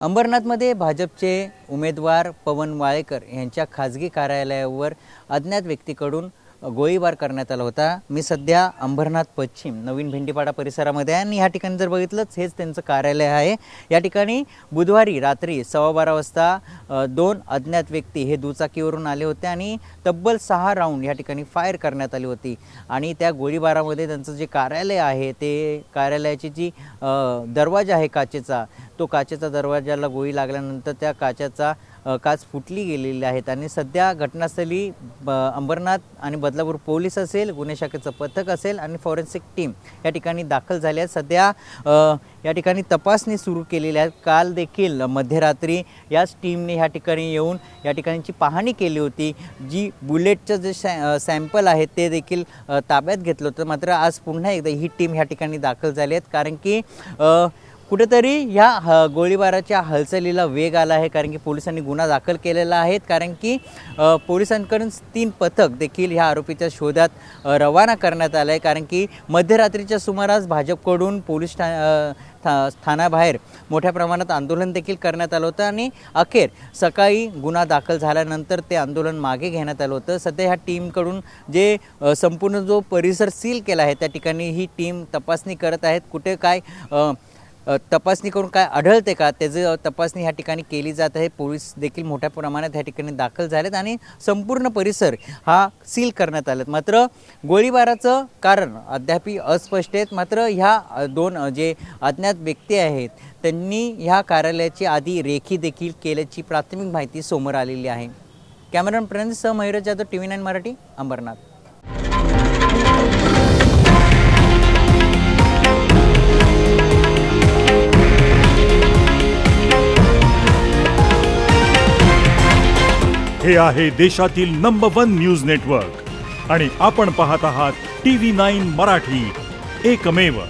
अंबरनाथमध्ये भाजपचे उमेदवार पवन वाळेकर यांच्या खाजगी कार्यालयावर अज्ञात व्यक्तीकडून गोळीबार करण्यात आला होता। मी सध्या अंबरनाथ पश्चिम नवीन भेंडीपाडा परिसरामध्ये आहे आणि या ठिकाणी जर बघितलंच हेच त्यांचं कार्यालय आहे। या ठिकाणी बुधवारी रात्री 12:15 वाजता दोन अज्ञात व्यक्ती हे दुचाकीवरून आले होते आणि तब्बल 6 राऊंड या ठिकाणी फायर करण्यात आली होती आणि त्या गोळीबारामध्ये त्यांचं जे कार्यालय आहे ते कार्यालयाची जी दरवाजा आहे काचेचा, तो काचेचा दरवाजाला गोळी लागल्यानंतर त्या काचेचा काच फुटली गेलेली आहेत आणि सध्या घटनास्थळी अंबरनाथ आणि बदलापूर पोलीस असेल, गुन्हे शाखेचं पथक असेल आणि फॉरेन्सिक टीम या ठिकाणी दाखल झाले आहेत। सध्या या ठिकाणी तपासणी सुरू केलेली आहे। काल देखील मध्यरात्री याच टीमने या ठिकाणी येऊन या ठिकाणची पाहणी केली होती। जी बुलेटचं जे सॅम्पल आहे ते देखील ताब्यात घेतलं होतं। मात्र आज पुन्हा एकदा ही टीम या ठिकाणी दाखल झाली आहे, कारण की कुठेतरी ह्या गोळीबाराच्या हालचालीला वेग आला आहे, कारण की पोलिसांनी गुन्हा दाखल केलेला आहे। कारण की पोलिसांकडून 3 पथक देखील ह्या आरोपीच्या शोधात रवाना करण्यात आले आहे, कारण की मध्यरात्रीच्या सुमारास भाजपकडून पोलीस ठाण्याबाहेर मोठ्या प्रमाणात आंदोलन देखील करण्यात आलं होतं आणि अखेर सकाळी गुन्हा दाखल झाल्यानंतर ते आंदोलन मागे घेण्यात आलं होतं। सध्या ह्या टीमकडून जे संपूर्ण जो परिसर सील केला आहे त्या ठिकाणी ही टीम तपासणी करत आहेत। कुठे काय तपासणी करून काय आढळते का त्याची तपासणी ह्या ठिकाणी केली जात आहे। पोलीस देखील मोठ्या प्रमाणात ह्या ठिकाणी दाखल झालेत आणि संपूर्ण परिसर हा सील करण्यात आलेत। मात्र गोळीबाराचं कारण अद्याप अस्पष्ट आहे। मात्र ह्या दोन जे अज्ञात व्यक्ती आहेत त्यांनी ह्या कार्यालयाची आधी रेखी देखील केल्याची प्राथमिक माहिती समोर आलेली आहे। कॅमेरामन प्रणितसह मयूर जाधव, TV9 मराठी, अंबरनाथ। हे आहे देशातील नंबर 1 न्यूज नेटवर्क आणि आपण पाहत आहात TV9 मराठी, एकमेव।